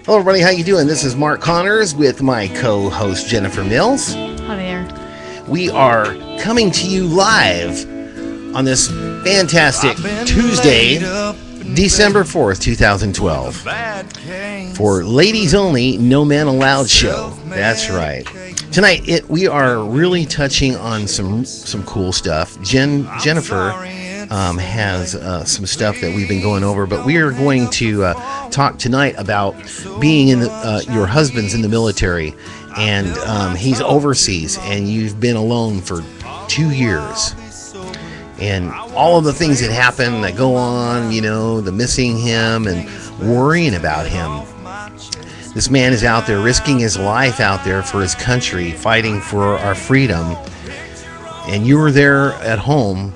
Hello, everybody. How you doing? This is Mark Connors with my co-host Jennifer Mills. Hi there. We are coming to you live on this fantastic Tuesday, December 4th, 2012, for Ladies Only, No Man Allowed show. That's right. Tonight, we are really touching on some cool stuff. Jennifer has some stuff that we've been going over, but we are going to talk tonight about being in your husband's in the military, and he's overseas, and you've been alone for 2 years, and all of the things that happen that go on, the missing him and worrying about him. This man is out there risking his life out there for his country, fighting for our freedom, and you were there at home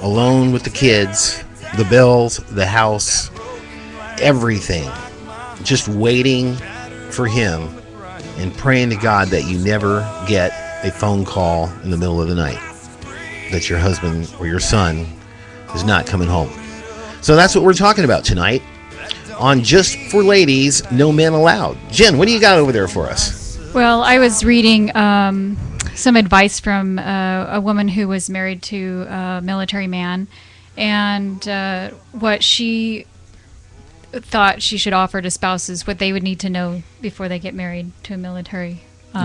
alone with the kids, the bills, the house, everything, just waiting for him and praying to God that you never get a phone call in the middle of the night that your husband or your son is not coming home. So that's what we're talking about tonight on Just for Ladies, No Men Allowed. Jen, what do you got over there for us? Well, I was reading some advice from a woman who was married to a military man, and what she thought she should offer to spouses, what they would need to know before they get married to a military.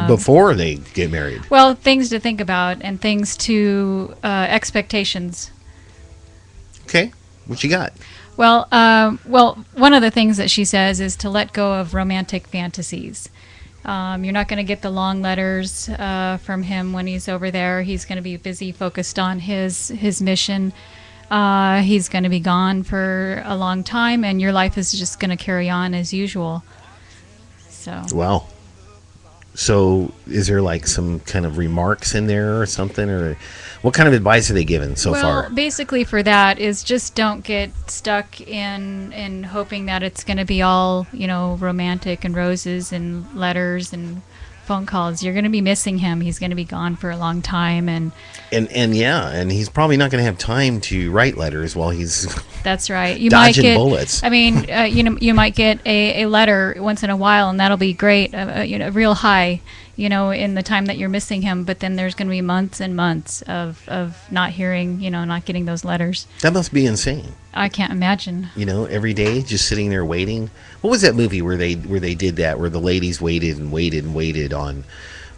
Before they get married? Well, things to think about and things to expectations. Okay, what you got? Well, one of the things that she says is to let go of romantic fantasies. You're not going to get the long letters from him when he's over there. He's going to be busy, focused on his mission. He's going to be gone for a long time, and your life is just going to carry on as usual. So. Wow. So is there like some kind of remarks in there or something, or what kind of advice are they given so far? Well, basically for that is just don't get stuck in hoping that it's going to be all, romantic and roses and letters and phone calls. You're going to be missing him. He's going to be gone for a long time, and he's probably not going to have time to write letters while he's that's right. You dodging might get bullets. I mean, you might get a letter once in a while, and that'll be great. A real high, in the time that you're missing him. But then there's going to be months and months of not hearing, not getting those letters. That must be insane. I can't imagine. Every day just sitting there waiting. What was that movie where they did that, where the ladies waited and waited and waited on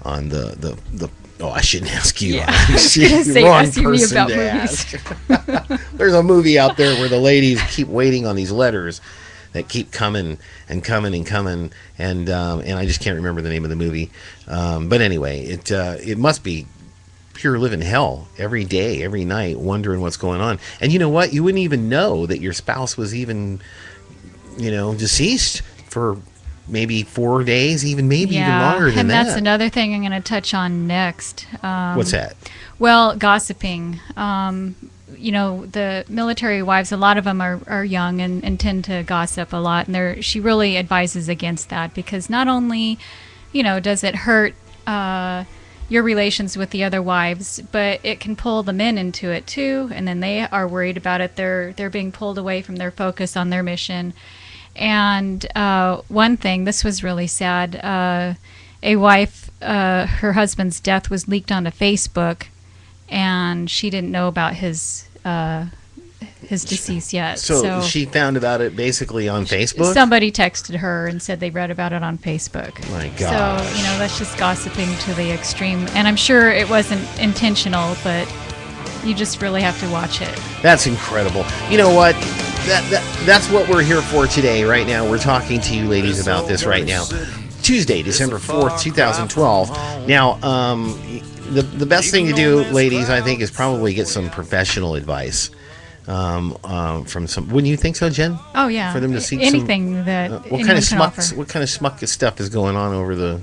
the oh, I shouldn't ask you. Yeah. I was gonna say, ask me about movies. There's a movie out there where the ladies keep waiting on these letters that keep coming and coming and coming, and I just can't remember the name of the movie. But anyway, it must be pure living hell every day, every night, wondering what's going on. And you know what? You wouldn't even know that your spouse was even, deceased for maybe 4 days, even longer than and that. That's another thing I'm going to touch on next. What's that? Well, gossiping. The military wives, a lot of them are young and tend to gossip a lot. And she really advises against that, because not only, does it hurt your relations with the other wives, but it can pull the men into it too, and then they are worried about it. They're being pulled away from their focus on their mission. And one thing, this was really sad, a wife, her husband's death was leaked onto Facebook, and she didn't know about his decease yet. So she found about it basically on Facebook? Somebody texted her and said they read about it on Facebook. My God. So, that's just gossiping to the extreme. And I'm sure it wasn't intentional, but you just really have to watch it. That's incredible. You know what? That's what we're here for today, right now. We're talking to you ladies about this right now. Tuesday, December 4th, 2012. Now, the best thing to do, ladies, I think, is probably get some professional advice. From some, wouldn't you think so, Jen? Oh yeah. For them to see anything that what kind of smuck stuff is going on over the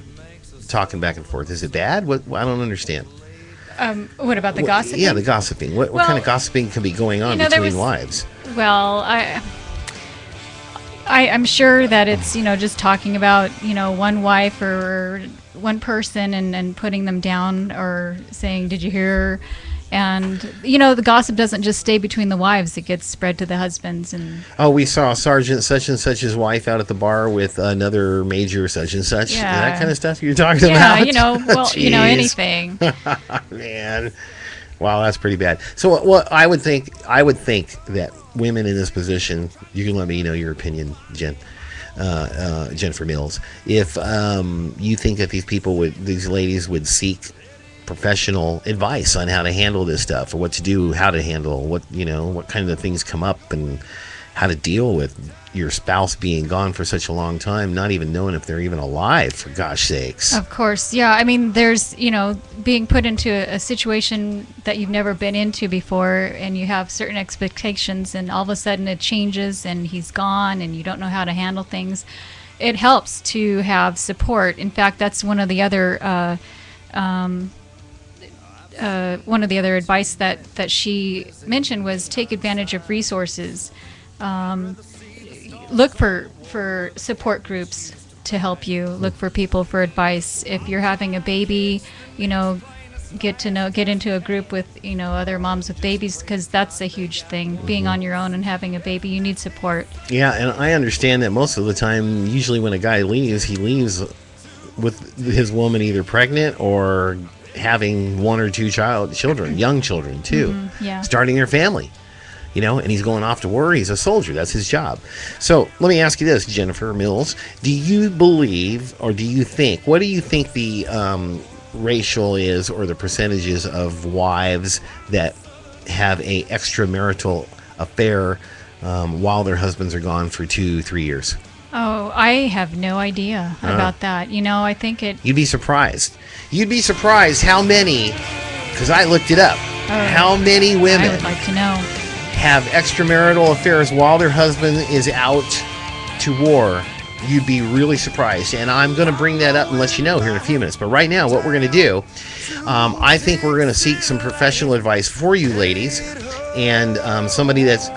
talking back and forth? Is it bad? What I don't understand. What about the gossiping? Yeah, the gossiping. What kind of gossiping can be going on between wives? Well, I'm sure that it's just talking about one wife or one person and putting them down, or saying, did you hear And the gossip doesn't just stay between the wives; it gets spread to the husbands. And oh, we saw Sergeant such and such's wife out at the bar with another major such and such. Yeah. That kind of stuff you're talking yeah, about. anything. Man, wow, that's pretty bad. So, what I would think that women in this position, you can let me know your opinion, Jennifer Mills. If you think that these ladies would seek professional advice on how to handle this stuff, or what to do, how to handle what kind of things come up, and how to deal with your spouse being gone for such a long time, not even knowing if they're even alive, for gosh sakes. Of course, yeah. I mean, there's being put into a situation that you've never been into before, and you have certain expectations, and all of a sudden it changes and he's gone and you don't know how to handle things. It helps to have support. In fact, that's one of the other advice that she mentioned was take advantage of resources. Look for support groups to help you. Look for people for advice. If you're having a baby, get into a group with other moms with babies, because that's a huge thing. Being on your own and having a baby, you need support. Yeah, and I understand that most of the time, usually when a guy leaves, he leaves with his woman either pregnant or having one or two children, young children too, starting their family, and he's going off to war. He's a soldier. That's his job. So let me ask you this, Jennifer Mills, do you believe, or what do you think the ratio is, or the percentages of wives that have a extramarital affair while their husbands are gone for 2-3 years? Oh, I have no idea about that. I think You'd be surprised. You'd be surprised how many, because I looked it up, how many women I would like to know have extramarital affairs while their husband is out to war. You'd be really surprised. And I'm going to bring that up and let you know here in a few minutes. But right now, what we're going to do, I think we're going to seek some professional advice for you ladies. And somebody that's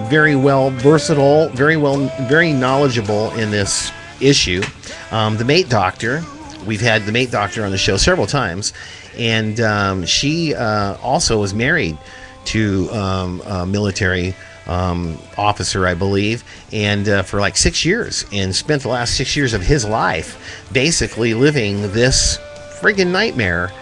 very well versatile, very knowledgeable in this issue. The Mate Doctor. We've had the Mate Doctor on the show several times. And she also was married to a military officer, I believe, and for like 6 years, and spent the last 6 years of his life basically living this friggin' nightmare,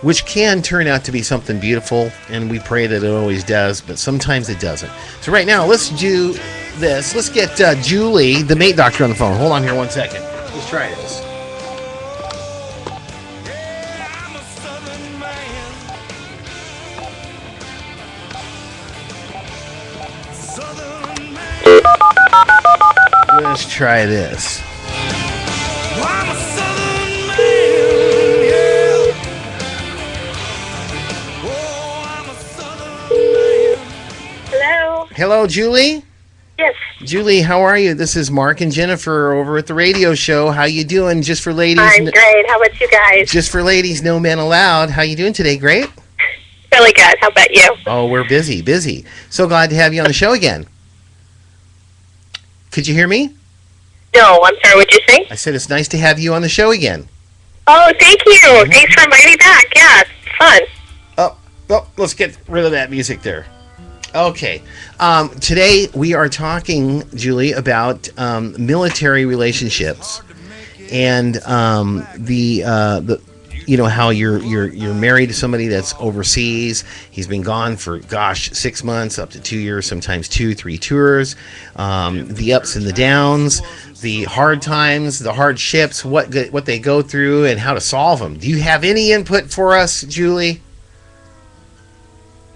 which can turn out to be something beautiful, and we pray that it always does, but sometimes it doesn't. So right now, let's do this. Let's get Julie, the Mate Doctor, on the phone. Hold on here 1 second. Let's try this. Let's try this. Hello. Hello, Julie. Yes. Julie, how are you? This is Mark and Jennifer over at the radio show. How you doing? Just for ladies. I'm great. How about you guys? Just for ladies, no men allowed. How you doing today? Great. Really good. How about you? Oh, we're busy. So glad to have you on the show again. Could you hear me? No, I'm sorry. What'd you say? I said it's nice to have you on the show again. Oh, thank you. Thanks for inviting me back. Yeah, it's fun. Oh, let's get rid of that music there. Okay. Today we are talking, Julie, about military relationships and the how you're married to somebody that's overseas. He's been gone for 6 months, up to 2 years, sometimes 2-3 tours. The ups and the downs, the hard times, the hardships, what they go through, and how to solve them. Do you have any input for us, Julie?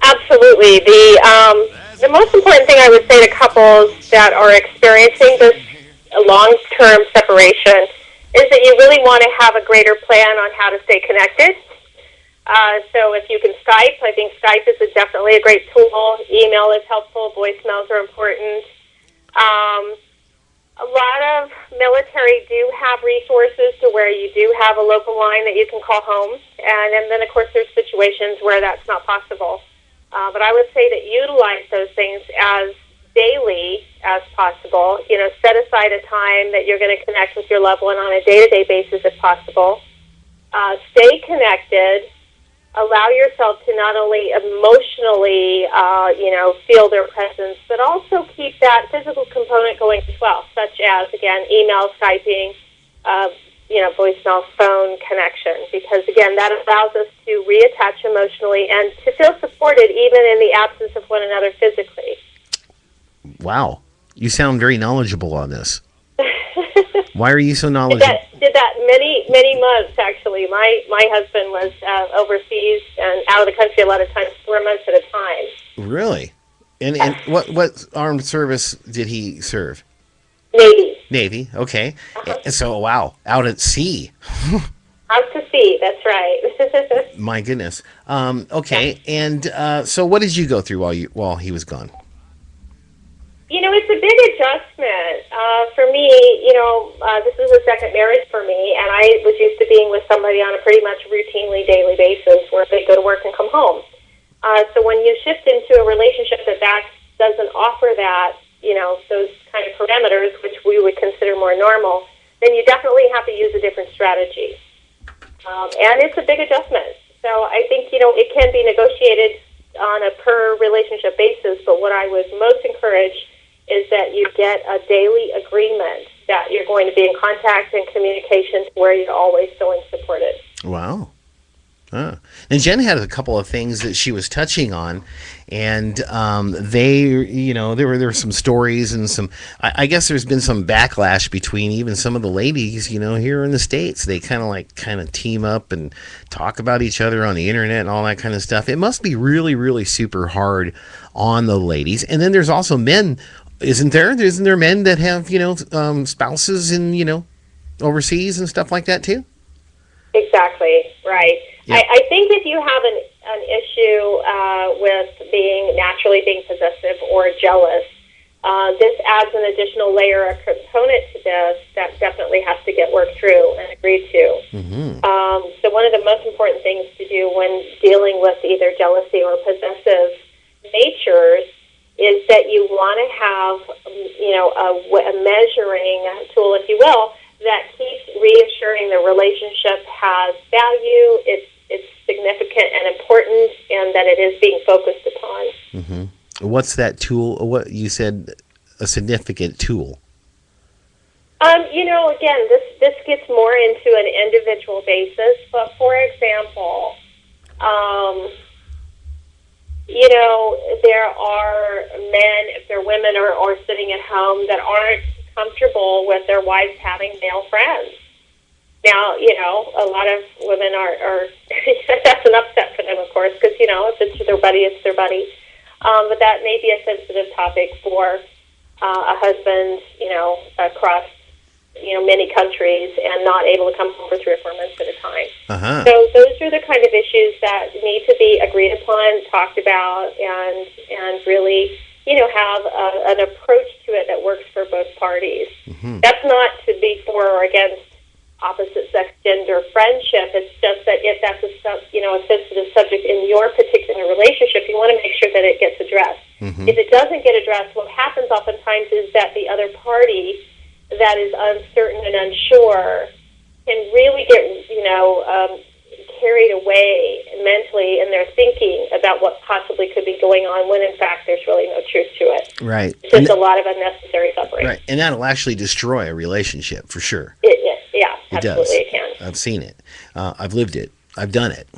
Absolutely. The most important thing I would say to couples that are experiencing this long-term separation is that you really want to have a greater plan on how to stay connected. So if you can Skype, I think Skype is definitely a great tool. Email is helpful. Voicemails are important. A lot of military do have resources to where you do have a local line that you can call home. And then, of course, there's situations where that's not possible. But I would say that utilize those things as daily as possible. Set aside a time that you're going to connect with your loved one on a day-to-day basis if possible. Stay connected. allow yourself to not only emotionally, feel their presence, but also keep that physical component going as well, such as, again, email, Skyping, voicemail, phone connection, because, again, that allows us to reattach emotionally and to feel supported even in the absence of one another physically. Wow. You sound very knowledgeable on this. Why are you so knowledgeable? Did that many months, actually. My husband was overseas and out of the country a lot of times, 4 months at a time. Really? And what armed service did he serve? Navy, okay. So, wow, out at sea. Out to sea, that's right. My goodness. Okay, and so what did you go through while he was gone? It's a big adjustment. For me, this is a second marriage for me, and I was used to being with somebody on a pretty much routinely daily basis where they go to work and come home. So when you shift into a relationship that doesn't offer that, those kind of parameters, which we would consider more normal, then you definitely have to use a different strategy. And it's a big adjustment. So I think, it can be negotiated on a per relationship basis, but what I would most encourage is that you get a daily agreement that you're going to be in contact and communication to where you're always feeling supported. Wow. And Jen had a couple of things that she was touching on, and there were some stories and some. I guess there's been some backlash between even some of the ladies, here in the States. They kind of team up and talk about each other on the internet and all that kind of stuff. It must be really, really super hard on the ladies. And then there's also men, isn't there? Isn't there men that have spouses in overseas and stuff like that too? Exactly right. Yeah. I think if you have an issue with naturally being possessive or jealous, this adds an additional layer or component to this that definitely has to get worked through and agreed to. Mm-hmm. So one of the most important things to do when dealing with either jealousy or possessive natures is that you want to have, a measuring tool, if you will, that keeps reassuring the relationship has value, it's significant and important, and that it is being focused upon. Mm-hmm. What's that tool? What you said, a significant tool? Again, this gets more into an individual basis, but for example, there are men, if they're women or sitting at home, that aren't comfortable with their wives having male friends. Now, a lot of women are that's an upset for them, of course, because, if it's their buddy, it's their buddy. But that may be a sensitive topic for a husband, across, many countries and not able to come home for 3 or 4 months at a time. Uh-huh. So those are the kind of issues that need to be agreed upon, talked about, and really, have an approach to it that works for both parties. Mm-hmm. That's not to be for or against opposite sex gender friendship. It's just that if that's a sensitive subject in your particular relationship, you want to make sure that it gets addressed. Mm-hmm. If it doesn't get addressed, what happens oftentimes is that the other party that is uncertain and unsure can really get carried away mentally in their thinking about what possibly could be going on, when in fact there's really no truth to it. Right. It's just a lot of unnecessary suffering. Right, and that'll actually destroy a relationship for sure. Yeah, it absolutely does. It can. I've seen it. I've lived it. I've done it.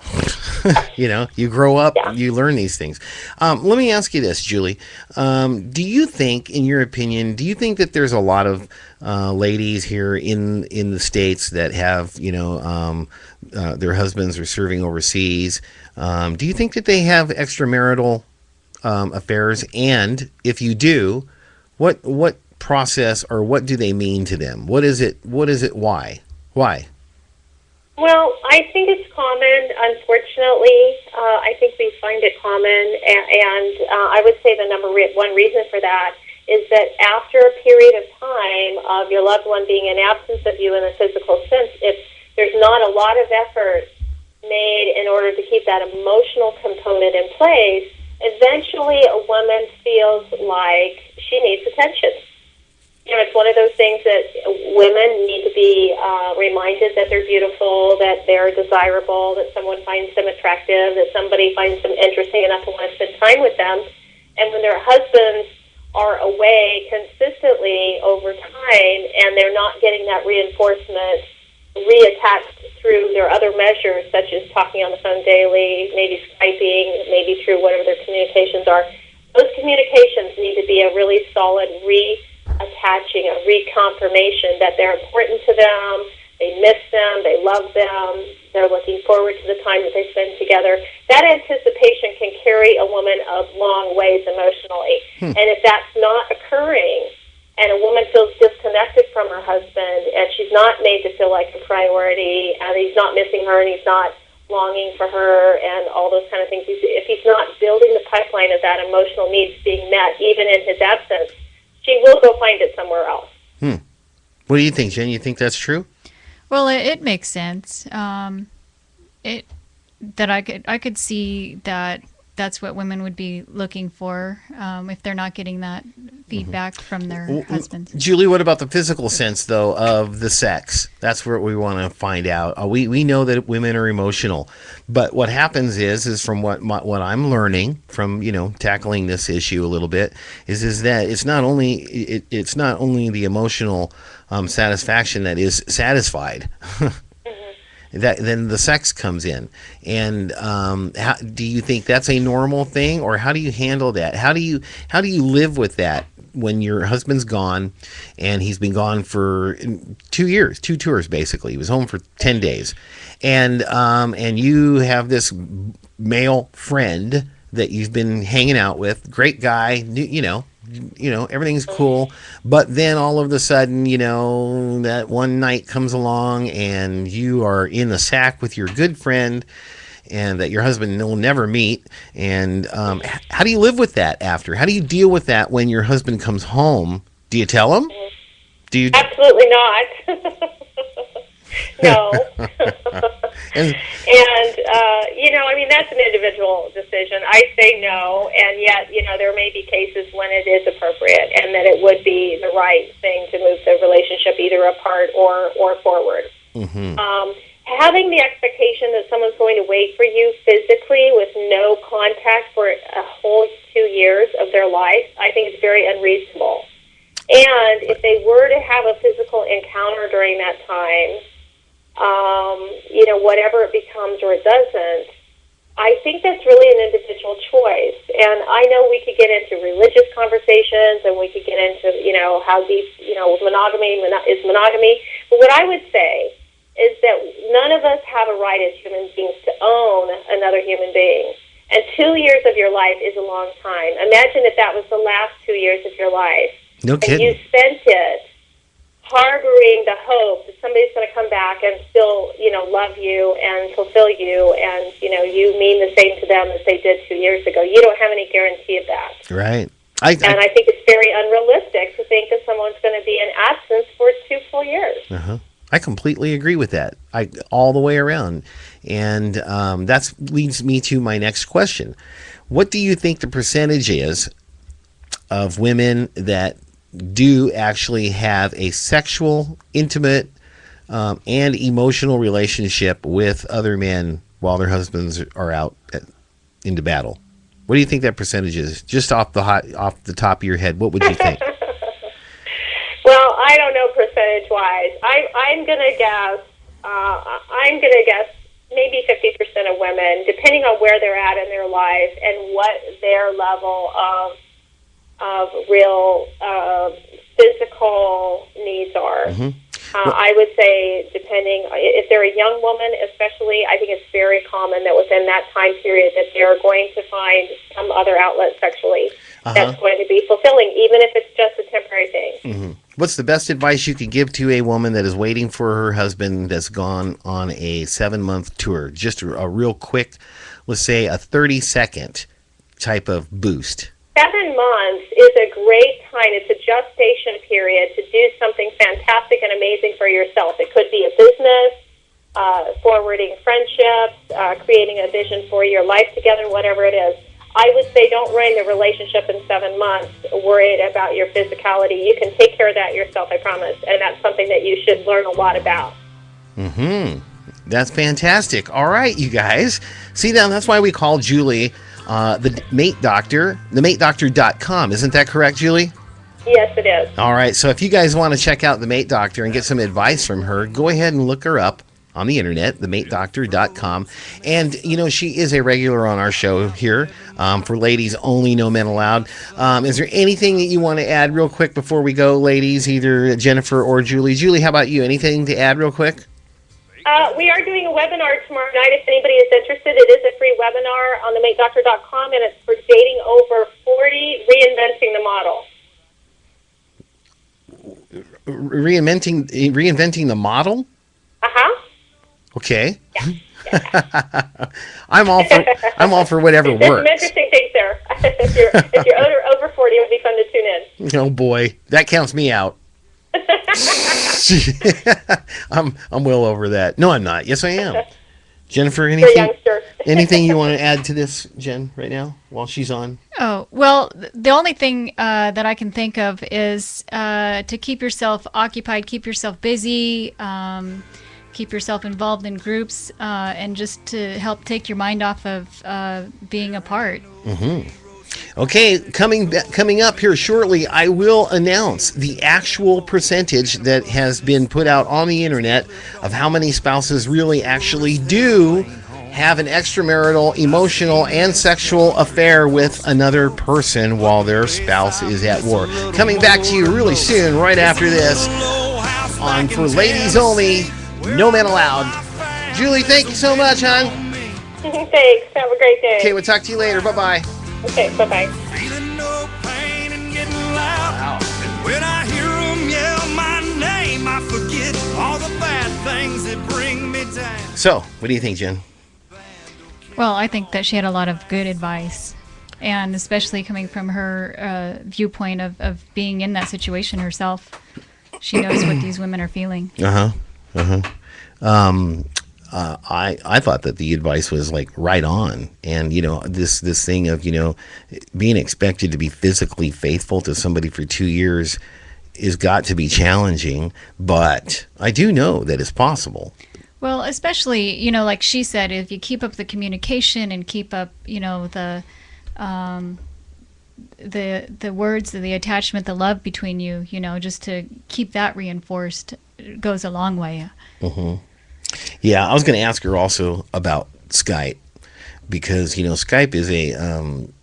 You grow up, you learn these things. Let me ask you this, Julie. Do you think, in your opinion, that there's a lot of ladies here in the States that have, their husbands are serving overseas? Do you think that they have extramarital affairs? And if you do, what process or what do they mean to them? What is it? Why? Well, I think it's common, unfortunately. I think we find it common, and I would say the number one reason for that is that after a period of time of your loved one being in absence of you in a physical sense, if there's not a lot of effort made in order to keep that emotional component in place, eventually a woman feels like she needs attention. it's one of those things that women need to be reminded that they're beautiful, that they're desirable, that someone finds them attractive, that somebody finds them interesting enough to want to spend time with them. And when their husbands are away consistently over time and they're not getting that reinforcement reattached through their other measures, such as talking on the phone daily, maybe Skyping, maybe through whatever their communications are, those communications need to be a really solid reattaching, a reconfirmation that they're important to them, they miss them, they love them, they're looking forward to the time that they spend together. That anticipation can carry a woman a long ways emotionally. And if that's not occurring, and a woman feels disconnected from her husband, and she's not made to feel like a priority, and he's not missing her, and he's not longing for her, and all those kind of things, if he's not building the pipeline of that emotional needs being met, even in his absence, she will go find it somewhere else. What do you think, Jen? You think that's true? Well, it makes sense. That I could see that that's what women would be looking for if they're not getting that feedback from their husbands. Julie, what about the physical sense, though, of the sex? That's where we want to find out. We know that women are emotional, but what happens is from what I'm learning from tackling this issue a little bit is that it's not only the emotional satisfaction that is satisfied. That then the sex comes in, and do you think that's a normal thing, or how do you handle that? How do you live with that when your husband's gone, and he's been gone for 2 years, 2 tours basically? He was home for 10 days, and you have this male friend that you've been hanging out with, great guy, everything's cool, but then all of a sudden, that one night comes along and you are in the sack with your good friend and that your husband will never meet. And how do you live with that after? How do you deal with that when your husband comes home? Do you tell him? Do you? Absolutely not. No. And that's an individual decision. I say no, and yet, there may be cases when it is appropriate and that it would be the right thing to move the relationship either apart or forward. Having the expectation that someone's going to wait for you physically with no contact for a whole 2 years of their life, I think is very unreasonable. And if they were to have a physical encounter during that time, whatever it becomes or it doesn't, I think that's really an individual choice. And I know we could get into religious conversations and we could get into, how deep, monogamy is monogamy. But what I would say is that none of us have a right as human beings to own another human being. And 2 years of your life is a long time. Imagine if that was the last 2 years of your life. No kidding. And you spent it harboring the hope that somebody's going to come back and still, love you and fulfill you, and, you mean the same to them as they did 2 years ago. You don't have any guarantee of that. Right. I think it's very unrealistic to think that someone's going to be in absence for 2 full years. I completely agree with that. All the way around. And that leads me to my next question. What do you think the percentage is of women that do actually have a sexual, intimate, and emotional relationship with other men while their husbands are out into battle? What do you think that percentage is? Just off the top of your head, what would you think? Well, I don't know percentage-wise. I'm going to guess. I'm going to guess maybe 50% of women, depending on where they're at in their life and what their level of real physical needs are. I would say, depending, if they're a young woman especially, I think it's very common that within that time period that they're going to find some other outlet sexually that's going to be fulfilling, even if it's just a temporary thing. What's the best advice you could give to a woman that is waiting for her husband that's gone on a 7-month tour? Just a real quick, let's say a 30-second type of boost. 7 months is a great time. It's a gestation period to do something fantastic and amazing for yourself. It could be a business, forwarding friendships, creating a vision for your life together, whatever it is. I would say don't ruin the relationship in 7 months worried about your physicality. You can take care of that yourself, I promise. And that's something that you should learn a lot about. Mm-hmm. That's fantastic. All right, you guys. See, now that's why we call Julie the Mate Doctor, thematedoctor.com. Isn't that correct, Julie? Yes, it is. All right, so if you guys want to check out the Mate Doctor and get some advice from her, go ahead and look her up on the internet, thematedoctor.com. And, you know, she is a regular on our show here for Ladies Only, No Men Allowed. Is there anything that you want to add real quick before we go, ladies, either Jennifer or Julie? Julie, how about you? Anything to add real quick? We are doing a webinar tomorrow night. If anybody is interested, it is a free webinar on thematedoctor.com, and it's for dating over 40, reinventing the model. Reinventing the model? Uh-huh. Okay. Yeah. I'm all for whatever There's works. some interesting things there. if you're over 40, it would be fun to tune in. Oh boy, that counts me out. I'm well over that. No, I'm not. Yes, I am. Jennifer, anything you want to add to this, Jen, right now while she's on? Oh, well, the only thing that I can think of is to keep yourself occupied, keep yourself busy, keep yourself involved in groups, and just to help take your mind off of being apart. Mm-hmm. Okay, coming up here shortly, I will announce the actual percentage that has been put out on the internet of how many spouses really actually do have an extramarital, emotional, and sexual affair with another person while their spouse is at war. Coming back to you really soon, right after this, on For Ladies Only, No Men Allowed. Julie, thank you so much, hon. Thanks. Have a great day. Okay, we'll talk to you later. Bye-bye. Okay, bye-bye. Feeling no pain and getting loud. And when I hear them yell my name, I forget all the bad things that bring me down. So, what do you think, Jen? Well, I think that she had a lot of good advice, and especially coming from her viewpoint of being in that situation herself. She knows what these women are feeling. I thought that the advice was like right on, and you know this thing of being expected to be physically faithful to somebody for 2 years is got to be challenging, but I do know that it's possible. Well, especially like she said, if you keep up the communication and keep up the words, the attachment, the love between you, just to keep that reinforced goes a long way. Mm-hmm. Yeah, I was going to ask her also about Skype, because Skype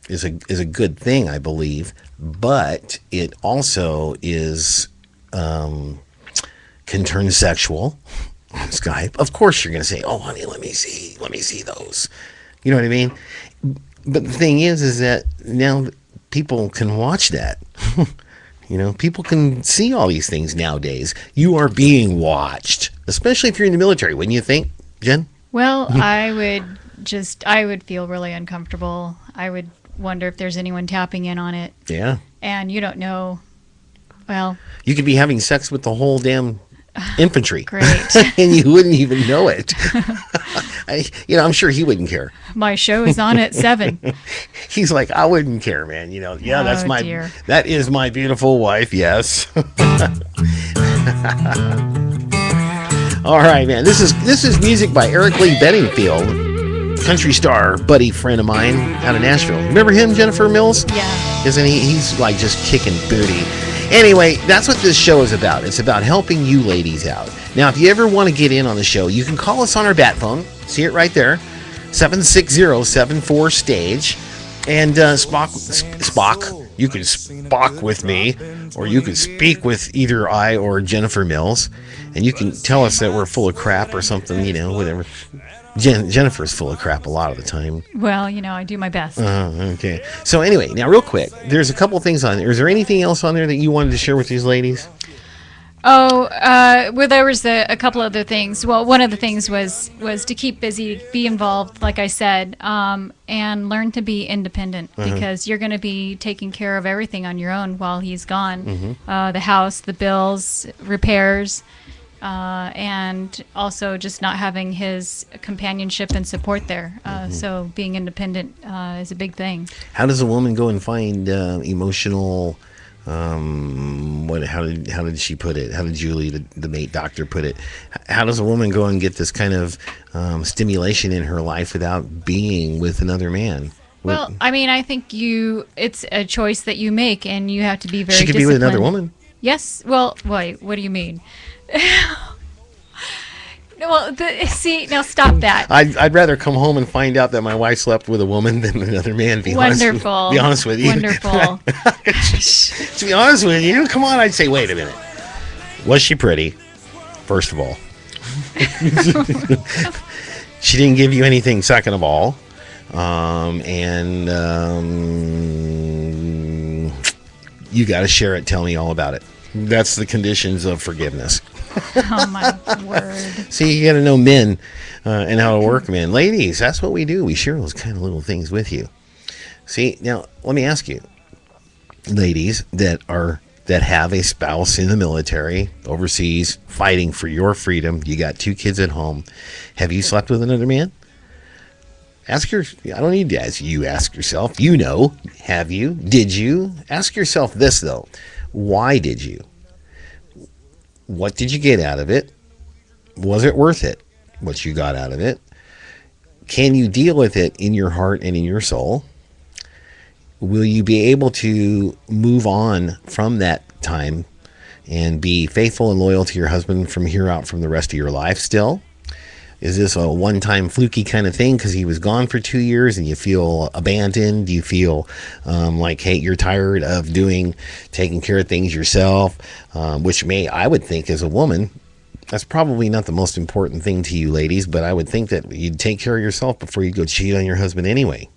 is a good thing, I believe, but it also is can turn sexual on Skype. Of course, you're going to say, "Oh, honey, let me see those." You know what I mean? But the thing is that now people can watch that. People can see all these things nowadays. You are being watched, especially if you're in the military, wouldn't you think, Jen? Well, I would feel really uncomfortable. I would wonder if there's anyone tapping in on it. Yeah. And you don't know. Well, you could be having sex with the whole damn infantry. Great. And you wouldn't even know it. I'm sure he wouldn't care. My show is on at 7. He's like, I wouldn't care, man. That is my beautiful wife. Yes. All right, man. This is music by Eric Lee Bedingfield, country star, buddy friend of mine out of Nashville. Remember him, Jennifer Mills? Yeah. Isn't he? He's like just kicking booty. Anyway, that's what this show is about. It's about helping you ladies out. Now, if you ever want to get in on the show, you can call us on our bat phone. See it right there, 760-74-STAGE. And Spock, you can Spock with me, or you can speak with either I or Jennifer Mills, and you can tell us that we're full of crap or something, whatever. Jennifer's full of crap a lot of the time. Well, I do my best. Okay. So anyway, now real quick, there's a couple things on there. Is there anything else on there that you wanted to share with these ladies? Oh, well, there was a couple other things. Well, one of the things was to keep busy, be involved, like I said, and learn to be independent, because you're going to be taking care of everything on your own while he's gone. The house, the bills, repairs. and also just not having his companionship and support there. So being independent is a big thing. How does a woman go and find emotional? How did she put it? How did Julie, the mate doctor, put it? How does a woman go and get this kind of stimulation in her life without being with another man? Well, I mean, I think it's a choice that you make, and you have to be very She could be with another disciplined. woman. Yes. Well, wait. What do you mean? Well, see, now stop that. I'd rather come home and find out that my wife slept with a woman than another man. Wonderful. Be honest with you. Wonderful. To be honest with you, come on. I'd say, wait a minute. Was she pretty? First of all, she didn't give you anything. Second of all, you got to share it. Tell me all about it. That's the conditions of forgiveness. Oh my word. See, you got to know men and how to work men. Ladies, that's what we do. We share those kind of little things with you. See, now let me ask you, ladies that have a spouse in the military, overseas, fighting for your freedom. You got 2 kids at home. Have you slept with another man? I don't need to ask you. Ask yourself. You know, have you? Did you? Ask yourself this though. Why did you? What did you get out of it? Was it worth it? What you got out of it? Can you deal with it in your heart and in your soul? Will you be able to move on from that time and be faithful and loyal to your husband from here out from the rest of your life still? Is this a one-time fluky kind of thing because he was gone for 2 years and you feel abandoned? Do you feel like, hey, you're tired of taking care of things yourself? Which I would think as a woman, that's probably not the most important thing to you ladies, but I would think that you'd take care of yourself before you go cheat on your husband anyway.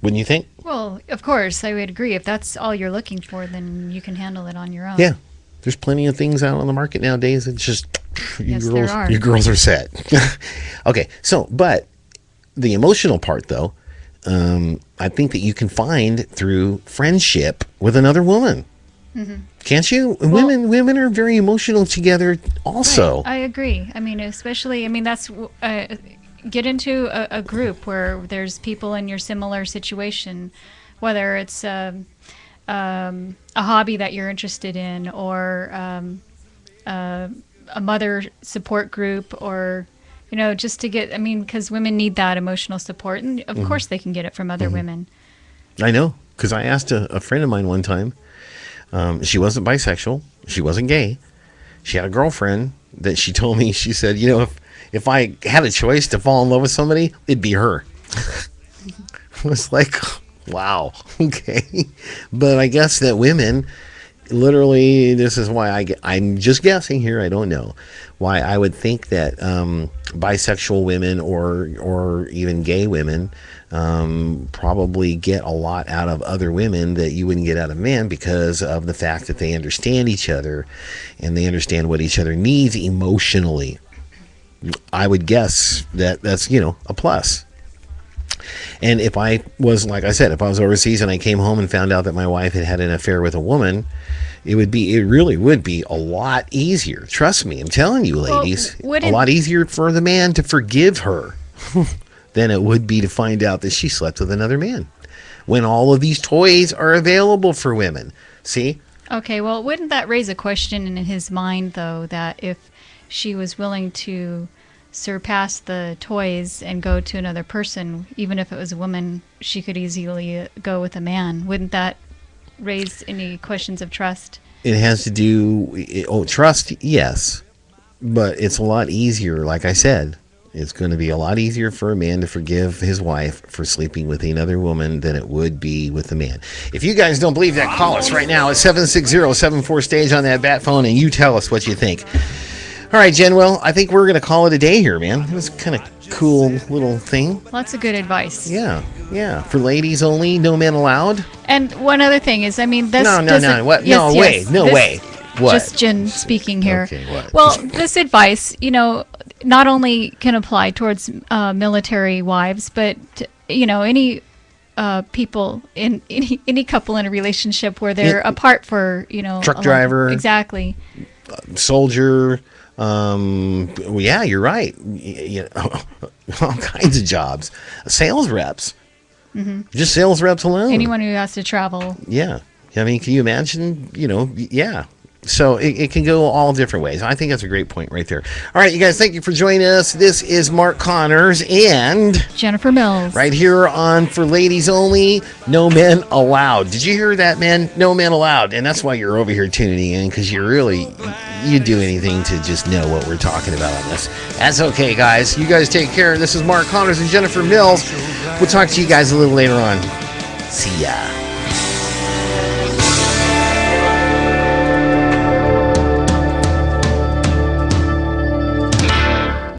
Wouldn't you think? Well, of course, I would agree. If that's all you're looking for, then you can handle it on your own. Yeah. There's plenty of things out on the market nowadays. It's just you girls are set. Okay, so but the emotional part though, I think that you can find through friendship with another woman. Mm-hmm. Can't you? Women are very emotional together also. Right. I agree. I mean, that's get into a group where there's people in your similar situation, whether it's a hobby that you're interested in, or a mother support group, or just to get. I mean, because women need that emotional support, and of course they can get it from other women. I know, because I asked a friend of mine one time. She wasn't bisexual. She wasn't gay. She had a girlfriend that she told me. She said, if I had a choice to fall in love with somebody, it'd be her. I was like, wow, okay. But I guess that women, literally, this is why I'm just guessing here, I don't know, why I would think that bisexual women or even gay women probably get a lot out of other women that you wouldn't get out of men, because of the fact that they understand each other and they understand what each other needs emotionally. I would guess that that's, a plus. And if I was, like I said, if I was overseas and I came home and found out that my wife had an affair with a woman, it really would be a lot easier. Trust me, I'm telling you, ladies, a lot easier for the man to forgive her than it would be to find out that she slept with another man, when all of these toys are available for women. See? Okay, well, wouldn't that raise a question in his mind, though, that if she was willing to surpass the toys and go to another person, even if it was a woman, she could easily go with a man? Wouldn't that raise any questions of trust? It has to do, trust, yes, but it's a lot easier. Like I said, it's going to be a lot easier for a man to forgive his wife for sleeping with another woman than it would be with a man. If you guys don't believe that, call us right now at 760-74-STAGE on that bat phone, and you tell us what you think. All right, Jen, well, I think we're going to call it a day here, man. It was kind of cool little thing. Lots of good advice. Yeah. For ladies only, no men allowed. And one other thing is, I mean, this No. What? Yes, No way. What? Just Jen speaking here. Okay, what? Well, this advice, not only can apply towards military wives, but any people in any couple in a relationship where they're apart for truck driver, exactly. soldier. Well, yeah, you're right. All kinds of jobs. Sales reps. Just sales reps alone. Anyone who has to travel. Yeah. I mean, can you imagine, yeah. So it can go all different ways. I think that's a great point right there. All right, you guys, thank you for joining us. This is Mark Connors and Jennifer Mills. right here on For Ladies Only, No Men Allowed. Did you hear that, man? No Men Allowed. And that's why you're over here tuning in, because you do anything to just know what we're talking about on this. That's okay, guys. You guys take care. This is Mark Connors and Jennifer Mills. We'll talk to you guys a little later on. See ya.